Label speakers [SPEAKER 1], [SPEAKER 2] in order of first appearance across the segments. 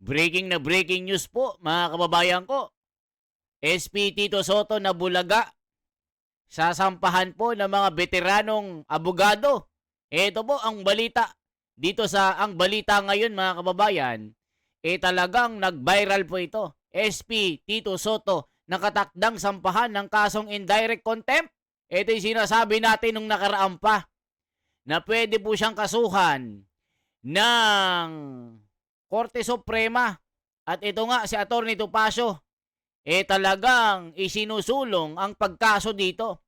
[SPEAKER 1] Breaking news po mga kababayan ko. SP Tito Soto na bulaga. Sasampahan po ng mga veteranong abogado. Ito po ang balita. Dito sa ang balita ngayon mga kababayan, talagang nag-viral po ito. SP Tito Soto nakatakdang sampahan ng kasong indirect contempt. Ito yung sinasabi natin nung nakaraan pa na pwede po siyang kasuhan ng Korte Suprema. At ito nga si Atty. Topacio, talagang isinusulong ang pagkaso dito.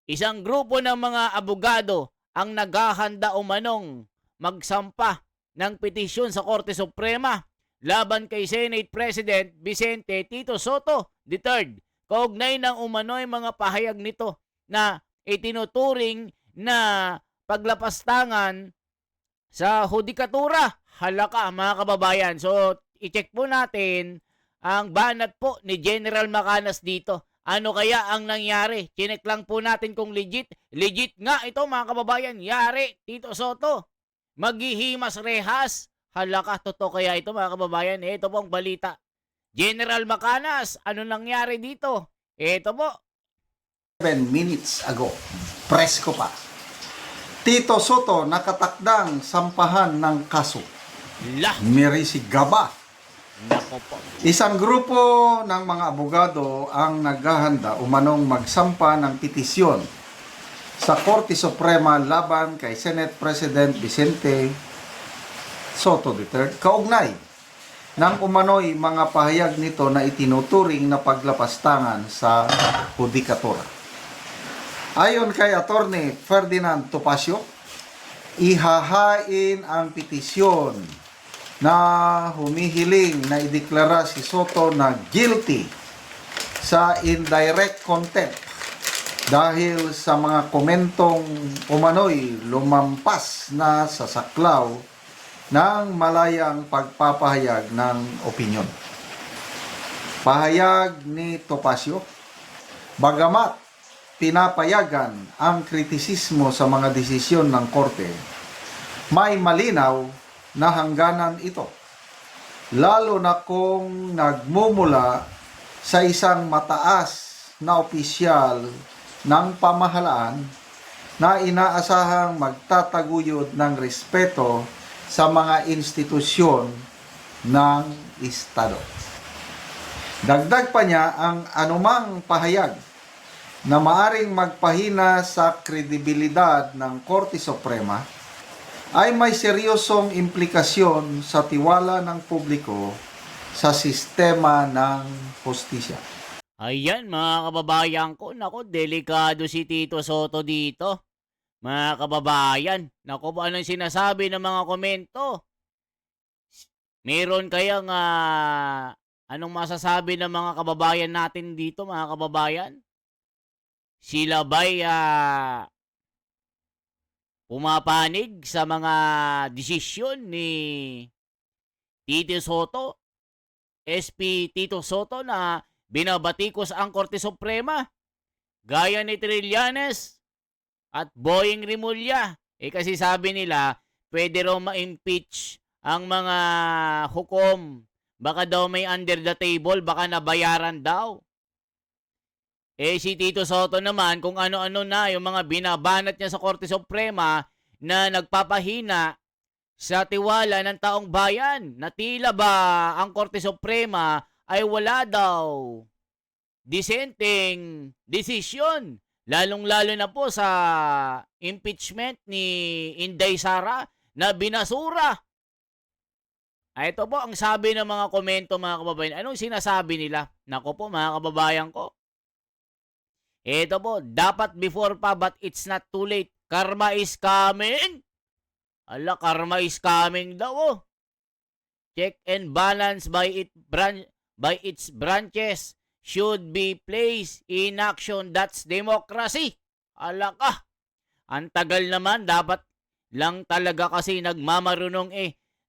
[SPEAKER 1] Isang grupo ng mga abogado ang naghahanda umanong magsampa ng petisyon sa Korte Suprema laban kay Senate President Vicente Tito Soto III. Kaugnay ng umano'y mga pahayag nito na itinuturing na paglapastangan sa hudikatura. Halaka mga kababayan. So, i-check po natin ang banat po ni General Macanas dito. Ano kaya ang nangyari? Chinek lang po natin kung legit. Legit nga ito mga kababayan. Yari, Tito Soto. Maghihimas rehas. Halaka, totoo kaya ito mga kababayan. Ito po ang balita. General Macanas, ano nangyari dito? Ito po.
[SPEAKER 2] 7 minutes ago, press ko pa. Tito Soto nakatakdang sampahan ng kaso.
[SPEAKER 1] Lah,
[SPEAKER 2] Merisi Gaba.
[SPEAKER 1] nako po.
[SPEAKER 2] Isang grupo ng mga abogado ang naghahanda umanong magsampa ng petisyon sa Korte Suprema laban kay Senate President Vicente Soto III kaugnay ng umano'y mga pahayag nito na itinuturing na paglapastangan sa hudikatura. Ayon kay Atty. Ferdinand Topacio, ihahain ang petisyon na humihiling na ideklara si Soto na guilty sa indirect contempt dahil sa mga komentong umano'y lumampas na sa saklaw ng malayang pagpapahayag ng opinyon. Pahayag ni Topacio, bagamat pinapayagan ang kritisismo sa mga desisyon ng korte, may malinaw na hangganan ito, lalo na kung nagmumula sa isang mataas na opisyal ng pamahalaan na inaasahang magtataguyod ng respeto sa mga institusyon ng Estado. Dagdag pa niya ang anumang pahayag na maaring magpahina sa kredibilidad ng Korte Suprema ay may seryosong implikasyon sa tiwala ng publiko sa sistema ng hustisya.
[SPEAKER 1] Ayan mga kababayan ko, nako delikado si Tito Soto dito. Mga kababayan, nako anong sinasabi ng mga komento? Meron kayang anong masasabi ng mga kababayan natin dito mga kababayan? Sila ba'y pumapanig sa mga desisyon ni Tito Soto, SP Tito Soto na binabatikos ang Korte Suprema? Gaya ni Trillanes at Boying Rimulya. Kasi sabi nila, pwede raw ma-impeach ang mga hukom. Baka daw may under the table, baka nabayaran daw. Si Tito Soto naman, kung ano-ano na yung mga binabanat niya sa Korte Suprema na nagpapahina sa tiwala ng taong bayan, na tila ba ang Korte Suprema ay wala daw dissenting decision, lalong-lalo na po sa impeachment ni Inday Sara na binasura. Ito po ang sabi ng mga komento mga kababayan. Anong sinasabi nila? Nako po mga kababayan ko. Ito po, dapat before pa but it's not too late. Karma is coming. Ala, karma is coming daw oh. Check and balance by its branches should be placed in action. That's democracy. Ala ka. Ang tagal naman, dapat lang talaga kasi nagmamarunong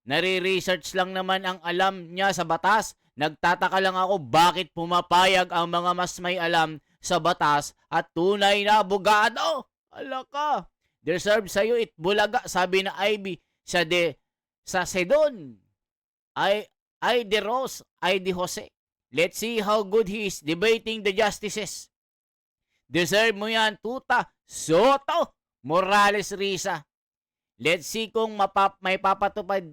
[SPEAKER 1] Nare-research lang naman ang alam niya sa batas. Nagtataka lang ako bakit pumapayag ang mga mas may alam sa batas at tunay na abogado. Ala ka. Deserve sa'yo it bulaga, sabi na Ivy sa Sedon. ay de Rose, ay de Jose. Let's see how good he is debating the justices. Deserve mo yan, tuta. Soto, Morales, Risa. Let's see kung may papatupad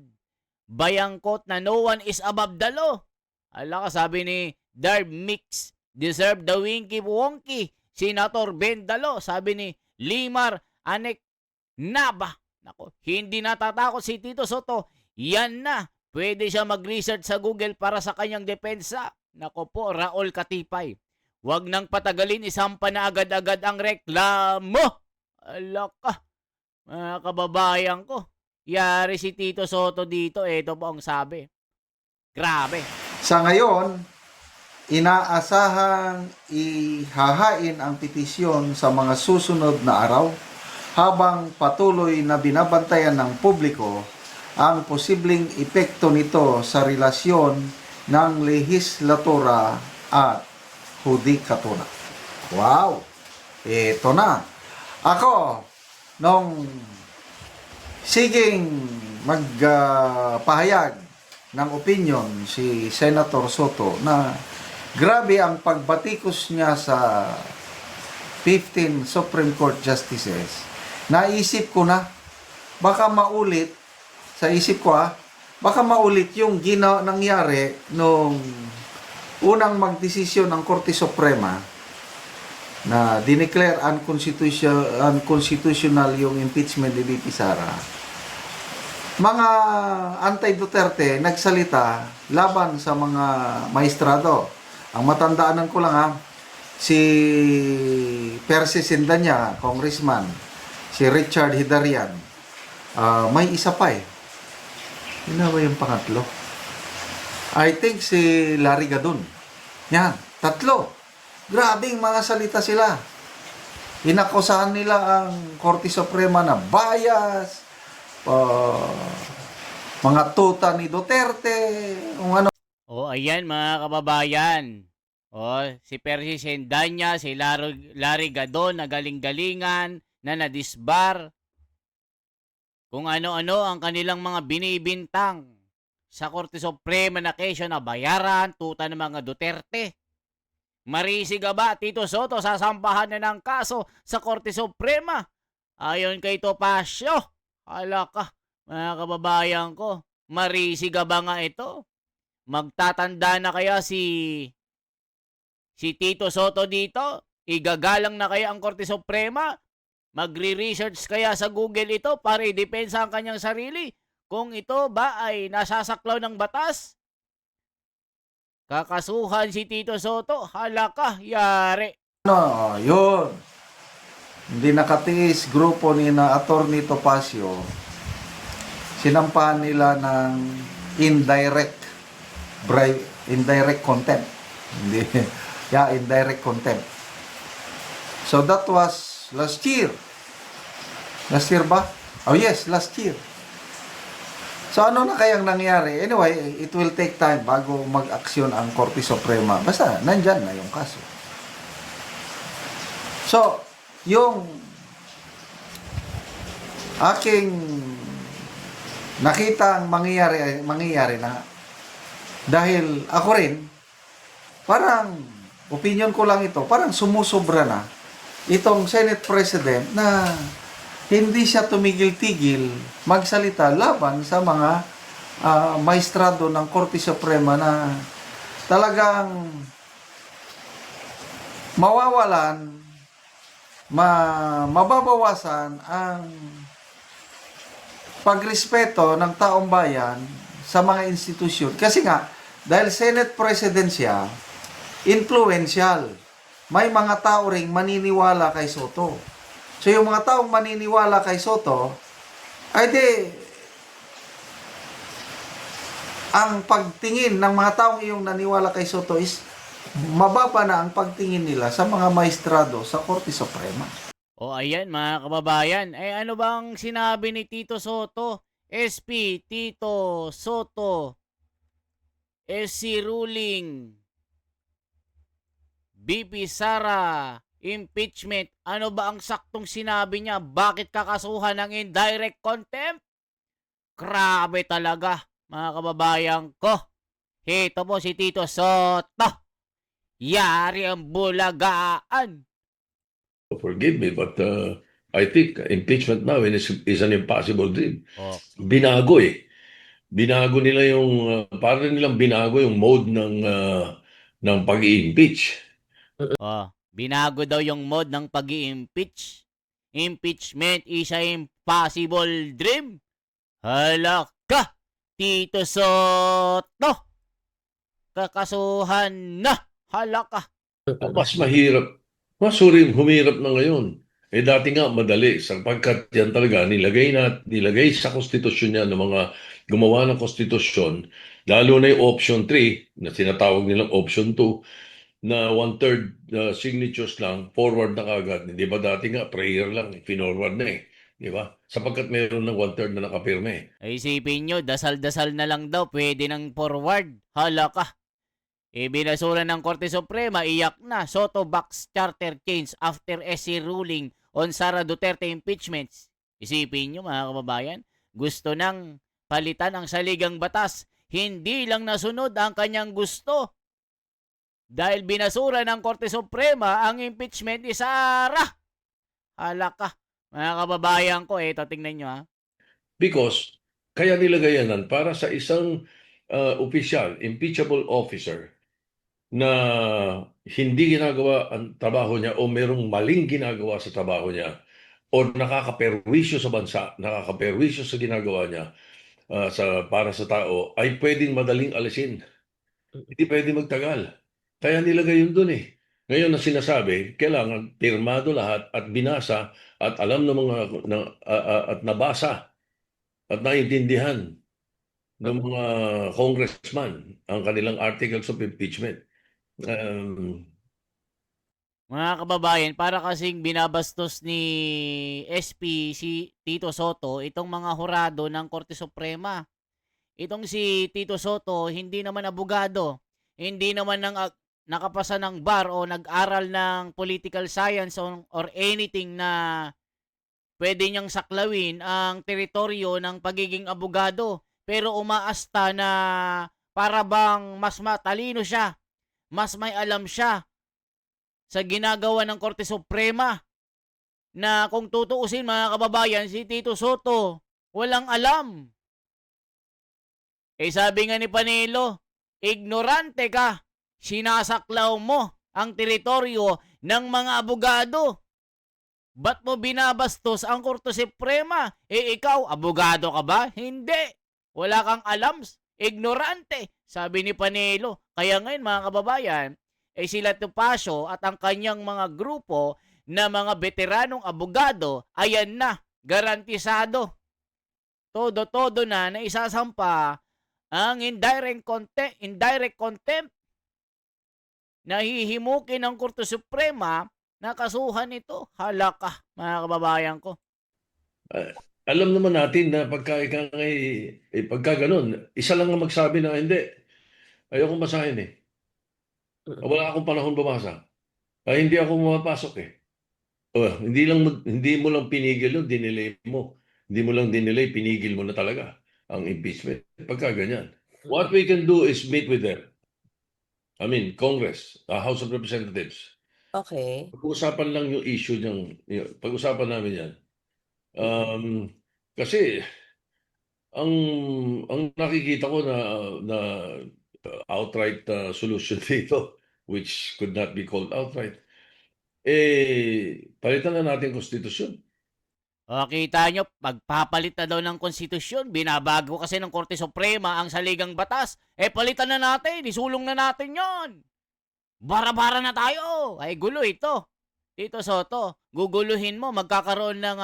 [SPEAKER 1] bayangkot na no one is above the law. Ala ka, sabi ni Darb Mix. Deserve the winky wonky. Senator Ben Dalo, sabi ni Limar Anek Naba. Nako, hindi natatakot si Tito Soto. Yan na. Pwede siya mag-research sa Google para sa kanyang depensa. Nako po, Raul Katipay. Huwag nang patagalin, isampa na agad-agad ang reklamo. Ala ka, mga kababayan ko. Yari si Tito Soto dito. Ito po ang sabi. Grabe.
[SPEAKER 2] Sa ngayon, inaasahang ihahain ang petisyon sa mga susunod na araw habang patuloy na binabantayan ng publiko ang posibleng epekto nito sa relasyon ng lehislatura at hudikatura. Wow! Ito na. Ako, nung siging magpahayag ng opinion si Senator Soto na grabe ang pagbatikos niya sa 15 Supreme Court Justices, naisip ko na, baka maulit, sa isip ko baka maulit yung nangyari nung unang magdesisyon ng Korte Suprema na dineclare unconstitutional yung impeachment ni VP Sara. Mga anti-Duterte nagsalita laban sa mga maestrado. Ang matandaanan ko lang si Percy Sindanya, congressman, si Richard Hidarian, may isa pa Yun na ba yung pangatlo? I think si Larry Gadon. Yan, tatlo. Grabing mga salita sila. Inakusahan nila ang Korte Suprema na bias, mga tuta ni Duterte, kung ano.
[SPEAKER 1] Ayan mga kababayan. Si Percy Sendanya, si Larry Gadon na galing-galingan, na nadisbar. Kung ano-ano ang kanilang mga binibintang sa Korte Suprema na kesyo na bayaran, tuta ng mga Duterte. Marisiga ba, Tito Soto, sasampahan na ng kaso sa Korte Suprema? Ayon kay Topacio. Hala ka, mga kababayan ko. Marisiga ba nga ito? Magtatanda na kaya si Tito Soto dito? Igagalang na kaya ang Korte Suprema? Magre-research kaya sa Google ito para idepensa ang kanyang sarili? Kung ito ba ay nasasaklaw ng batas? Kakasuhan si Tito Soto? Hala ka, yari.
[SPEAKER 2] Yun. Hindi nakatiis grupo ni na Attorney Topacio. Sinampahan nila ng indirect contempt. Hindi. Indirect contempt. So that was last year. Last year ba? Oh yes, last year. So ano na kayang nangyari? Anyway, it will take time bago mag-aksyon ang Korte Suprema. Basta, nandyan na yung kaso. So, yung aking nakita ang mangyayari na dahil ako rin, parang, opinion ko lang ito, parang sumusobra na itong Senate President na hindi siya tumigil-tigil magsalita laban sa mga maestrado ng Korte Suprema na talagang mawawalan, mababawasan ang pagrespeto ng taong bayan sa mga institusyon. Kasi nga, dahil Senate President siya, influential. May mga tao ring maniniwala kay Soto. So yung mga taong maniniwala kay Soto, ay ang pagtingin ng mga taong iyong naniwala kay Soto is mababa na ang pagtingin nila sa mga maestrado sa Korte Suprema.
[SPEAKER 1] Ayan mga kababayan. Ano bang sinabi ni Tito Soto? SP Tito Soto, SC ruling, BP Sara, impeachment. Ano ba ang saktong sinabi niya? Bakit kakasuhan ng indirect contempt? Grabe talaga, mga kababayan ko. Ito po si Tito Soto. Yari ang bulagaan.
[SPEAKER 3] Forgive me, but I think impeachment now is an impossible dream.
[SPEAKER 1] Oh,
[SPEAKER 3] Binago eh. Binago nila yung, parang nilang binago yung mode ng pag-i-impeach.
[SPEAKER 1] binago daw yung mode ng pag-i-impeach. Impeachment is a impossible dream. Hala ka, Tito Soto. Kakasuhan na. Hala ka.
[SPEAKER 3] Mas mahirap, humirap na ngayon. Eh dati nga madali, sapagkat yan talaga nilagay sa konstitusyon niya ng mga gumawa ng konstitusyon, lalo na yung option 3, na tinatawag nilang option 2, na one-third signatures lang, forward na kagad. Di ba dati nga, prayer lang, finorward na eh. Di ba? Sapagkat mayroon ng one-third na nakapirme.
[SPEAKER 1] Ay isipin nyo, dasal-dasal na lang daw, pwede nang forward. Hala ka. Binasura ng Korte Suprema, iyak na. Soto backs charter change after SC ruling on Sara Duterte impeachments. Isipin nyo mga kababayan, gusto nang palitan ang saligang batas. Hindi lang nasunod ang kanyang gusto. Dahil binasura ng Korte Suprema ang impeachment ni Sara. Hala ka. Mga kababayan ko, ito tingnan nyo ha.
[SPEAKER 3] Because, kaya nilagay yan para sa isang opisyal, impeachable officer, na hindi ginagawa ang trabaho niya o merong maling ginagawa sa trabaho niya o nakakaperwisyo sa bansa, nakakaperwisyo sa ginagawa niya para sa tao, ay pwedeng madaling alisin. Hindi pwedeng magtagal. Kaya nilagay yun dun eh. Ngayon na sinasabi, kailangan pirmado lahat at binasa at alam ng mga at nabasa at naintindihan ng mga congressman ang kanilang articles of impeachment.
[SPEAKER 1] Mga kababayan, para kasing binabastos ni SP si Tito Soto itong mga hurado ng Korte Suprema. Itong si Tito Soto, hindi naman abogado, hindi naman nakapasa ng bar o nag-aral ng political science or anything na pwede niyang saklawin ang teritoryo ng pagiging abogado. Pero umaasta na para bang mas matalino siya, mas may alam siya sa ginagawa ng Korte Suprema, na kung tutuusin mga kababayan, si Tito Soto walang alam. Sabi nga ni Panelo, ignorante ka, sinasaklaw mo ang teritoryo ng mga abogado. Ba't mo binabastos ang Korte Suprema? Ikaw, abogado ka ba? Hindi. Wala kang alam, ignorante, sabi ni Panelo. Kaya ngayon mga kababayan, sila Topacio at ang kanyang mga grupo na mga veteranong abogado, ayan na, garantisado. Todo-todo na isasampa ang indirect contempt. Nahihimukin ng Korte Suprema na kasuhan ito. Hala ka, mga kababayan ko.
[SPEAKER 3] Alam naman natin na pagka ganun, isa lang ang magsabi na hindi. Ayokong basahin eh. Wala akong panahon bumasa. Hindi ako pumapasok eh. Hindi mo lang pinigil yun, dinelay mo. Hindi mo lang dinelay, pinigil mo na talaga ang impeachment. Pagka ganyan. What we can do is meet with them. I mean, Congress, House of Representatives.
[SPEAKER 4] Okay.
[SPEAKER 3] Pag-usapan lang yung issue niyang, pag-usapan namin yan. Kasi ang nakikita ko na outright solution dito, which could not be called outright, palitan na natin konstitusyon.
[SPEAKER 1] O, kita nyo, pagpapalit na daw ng konstitusyon, binabago kasi ng Korte Suprema ang saligang batas. Palitan na natin, isulong na natin yon. Bara-bara na tayo. Ay, gulo ito. Tito Soto, guguluhin mo, magkakaroon ng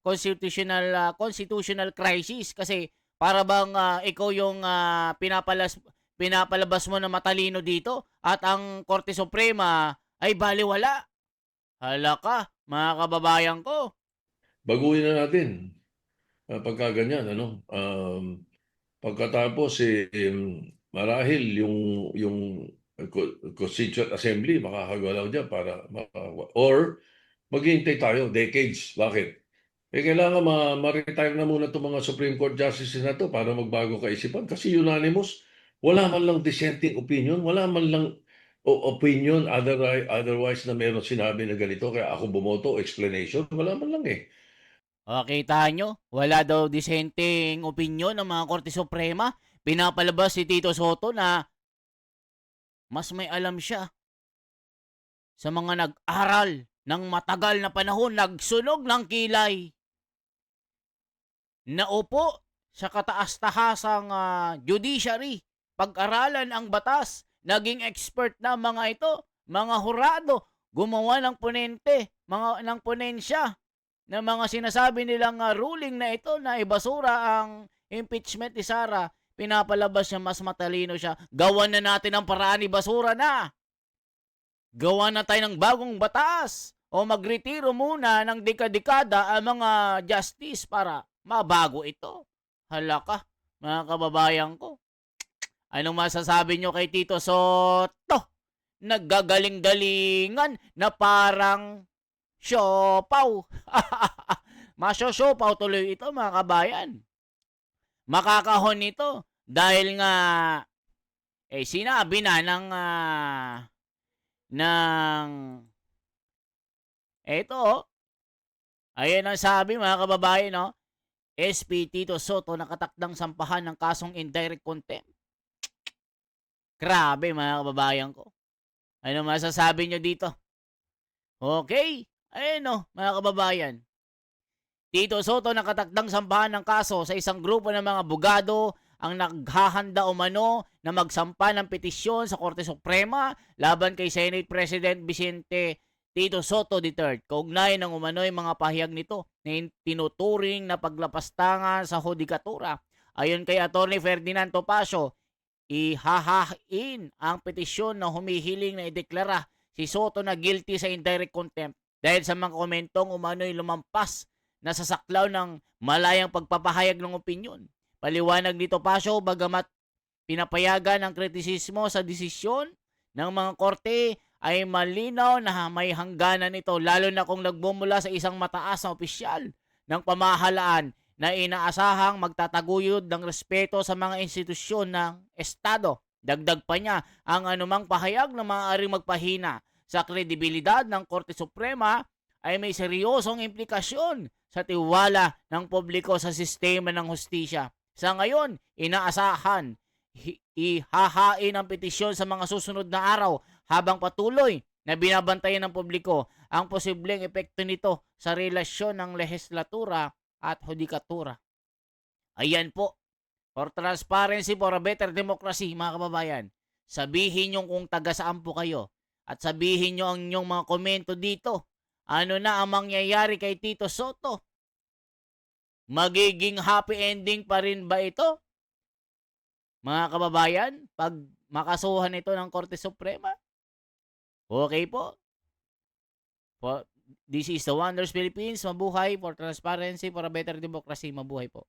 [SPEAKER 1] constitutional crisis kasi para bang ikaw yung pinapalabas mo na matalino dito at ang Korte Suprema ay baliwala. Hala ka, mga kababayan ko.
[SPEAKER 3] Baguhin na natin pagka ganyan, ano? Pagkatapos marahil yung Constituent Assembly makakagalaw dyan or maghihintay tayo decades. Bakit? Kailangan ma-retire na muna itong mga Supreme Court Justices na to para magbago kaisipan kasi unanimous Wala man lang dissenting opinion, wala man lang opinion otherwise na meron sinabi na ganito kaya ako bumoto, explanation, wala man lang eh.
[SPEAKER 1] O, kita nyo, wala daw disenteng opinyon ng mga Korte Suprema. Pinapalabas si Tito Soto na mas may alam siya sa mga nag-aral ng matagal na panahon, nagsunog ng kilay, naupo sa kataas-tahasang judiciary, pag-aralan ang batas, naging expert na mga ito, mga hurado, gumawa ng ng ponensya ng mga sinasabi nilang ruling na ito na ibasura ang impeachment ni Sara. Pinapalabas niya mas matalino siya. Gawan na natin ang paraan, ibasura na. Gawa na tayo ng bagong batas o magretiro muna ng dekada-dekada ang mga justice para mabago ito. Hala ka, mga kababayan ko. Anong masasabi nyo kay Tito Soto? Naggagaling-galingan na parang siopaw. Masyosiopaw tuloy ito, mga kabayan. Makakahon ito dahil nga sinabi na ng eto, ayan ang sabi mga kababayan, no? SP Tito Soto nakatakdang sampahan ng kasong indirect contempt. Grabe mga kababayan ko. Ano masasabi nyo dito? Okay, ayun no, mga kababayan. Tito Soto nakatakdang sampahan ng kaso sa isang grupo ng mga abogado ang naghahanda umano na magsampa ng petisyon sa Korte Suprema laban kay Senate President Vicente Tito Soto III. Kaugnay ng umano'y mga pahayag nito na tinuturing na paglapastangan sa hudikatura. Ayon kay Atty. Ferdinand Topacio, ihahain ang petisyon na humihiling na ideklara si Soto na guilty sa indirect contempt dahil sa mga komentong umano'y lumampas na sa saklaw ng malayang pagpapahayag ng opinyon. Paliwanag ni Topacio, bagamat pinapayagan ang kritisismo sa desisyon ng mga korte ay malinaw na may hangganan ito, lalo na kung nagbumula sa isang mataas na opisyal ng pamahalaan na inaasahang magtataguyod ng respeto sa mga institusyon ng Estado. Dagdag pa niya, ang anumang pahayag na maaaring magpahina sa kredibilidad ng Korte Suprema ay may seryosong implikasyon sa tiwala ng publiko sa sistema ng hustisya. Sa ngayon, inaasahan ihahain ang petisyon sa mga susunod na araw habang patuloy na binabantayan ng publiko ang posibleng epekto nito sa relasyon ng lehislatura at hudikatura. Ayan po, for transparency, for a better democracy, mga kababayan. Sabihin nyo kung taga saan po kayo at sabihin nyo ang inyong mga komento dito. Ano na ang mangyayari kay Tito Soto? Magiging happy ending pa rin ba ito? Mga kababayan, pag makasuhan ito ng Korte Suprema? Okay po. This is the Wonders Philippines. Mabuhay for transparency, for a better democracy. Mabuhay po.